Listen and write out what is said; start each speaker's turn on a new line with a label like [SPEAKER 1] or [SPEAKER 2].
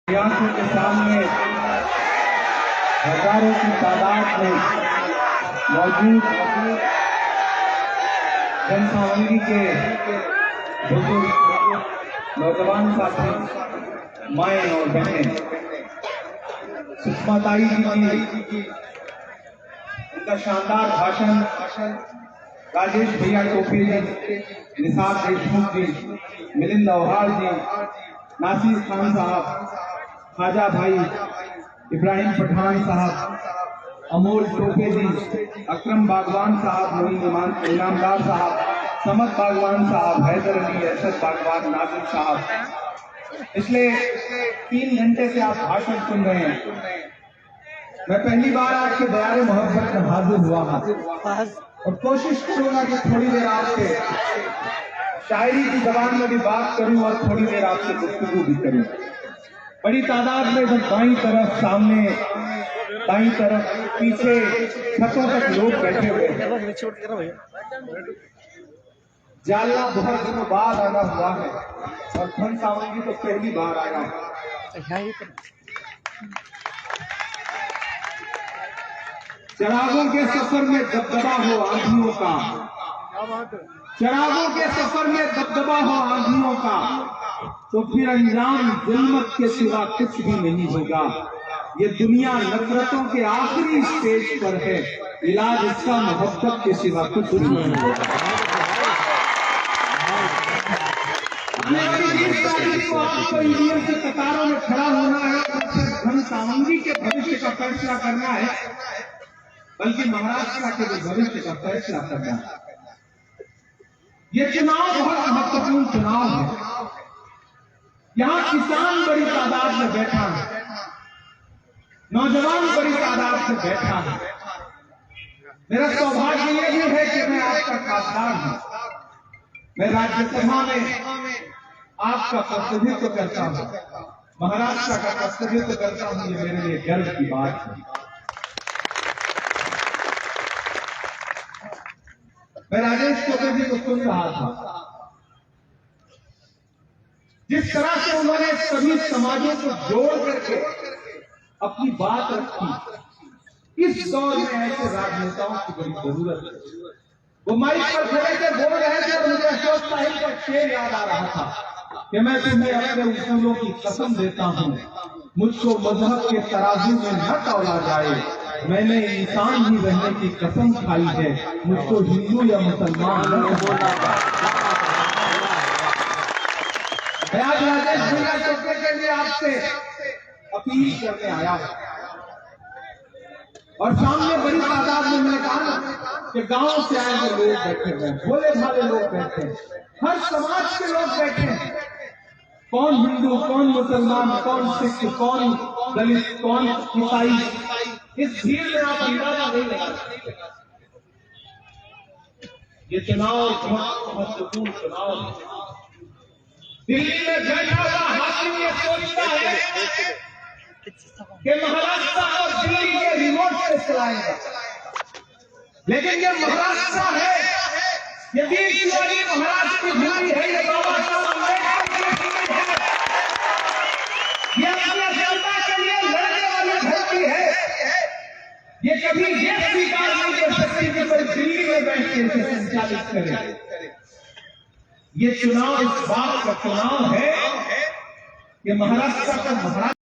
[SPEAKER 1] आंखों के सामने हजारों की तादाद में मौजूद जनसावंगी के बुजुर्ग नौजवान साथी, माएँ और बहनें, सुषमा ताई जी, उनका शानदार भाषण, राजेश भैया टोपे जी, निसार देशमुख जी, मिलिंद अवहार जी, नासिर खान साहब, खाजा भाई, इब्राहिम पठान साहब, अमोल टोपे जी, अकरम बागवान साहब, मोइन इनामदार साहब, समद बागवान साहब, हैदर अली, असद बागवान, नासिर साहब। पिछले 3 घंटे से आप भाषण सुन रहे हैं। मैं पहली बार आपके दयारे मोहब्बत में हाजिर हुआ हूं और कोशिश करूंगा कि थोड़ी देर आपसे शायरी की जबान में भी बात करूं और थोड़ी देर आपसे गुफ्तगू भी करूं। बड़ी तादाद में जब बाईं तरफ, सामने, दाईं तरफ, पीछे छतों तक लोग बैठे हुए हैं। जालना बहुत दिनों बाद आना हुआ है और जनसावंगी तो पहली बार आया है। चरागों के सफर में दबदबा हो आंधियों का, चरागों के सफर में दबदबा हो आंधियों का, तो फिर अंजाम जुल्मत के सिवा कुछ भी नहीं होगा। ये दुनिया नफरतों के आखिरी स्टेज पर है, इलाज इसका मोहब्बत के सिवा कुछ भी नहीं होगा। आपको ईवीएम के कतारों में खड़ा होना है और सिर्फ जनसावंगी के भविष्य का फैसला करना है, बल्कि महाराष्ट्र के भी भविष्य का फैसला करना है। ये चुनाव बहुत महत्वपूर्ण चुनाव है। यहाँ किसान बड़ी तादाद में बैठा है, नौजवान बड़ी तादाद में बैठा है। मेरा सौभाग्य ये भी है कि मैं आपका खासदार हूं। मैं राज्यसभा में आपका प्रतिनिधित्व करता हूं, महाराष्ट्र का प्रतिनिधित्व करता हूं। ये मेरे लिए गर्व की बात है। मैं राजेश टोपे जी को सुन रहा था, जिस तरह से उन्होंने सभी समाजों को जोड़ करके अपनी बात रखी। इस दौर में ऐसे राजनेताओं की बड़ी जरूरत है। वो माइक पर खड़े थे, बोल रहे थे और मुझे अशोक साहिब का शेर याद आ रहा था कि मैं तुम्हें अपने उसूलों की कसम देता हूं, मुझको मजहब के तराजू में न तौला जाए। मैंने इंसान ही रहने की कसम खाई है, मुझको हिंदू या मुसलमान न बोलना चाहिए। मैं आज राजेश भैया टोपे के लिए आपसे अपील करने आया हूं और सामने बड़ी तादाद में मैंने कहा कि गांव से आए हुए लोग बैठे हैं, भोले भाले लोग बैठे हैं, हर समाज के लोग बैठे हैं। कौन हिंदू, कौन मुसलमान, कौन सिख, कौन दलित, कौन ईसाई, इस भीड़ में आप अंदाजा नहीं लगा सकते। ये चुनाव बहुत महत्वपूर्ण चुनाव है। दिल्ली में बैठा हुआ हाकिम ये सोचता है कि महाराष्ट्र और दिल्ली के रिमोट से चलाएगा, लेकिन ये महाराष्ट्र है, ये वीर शिवाजी महाराज की भूमि है, ये बाबा साहब अम्बेडकर की भूमि है, ये अपनी जनता के लिए लड़ने वाली धरती है। ये कभी ये स्वीकार नहीं कर सकती कि कोई दिल्ली में बैठ के इसे संचालित करे। ये चुनाव इस बात का चुनाव है कि महाराष्ट्र का महाराष्ट्र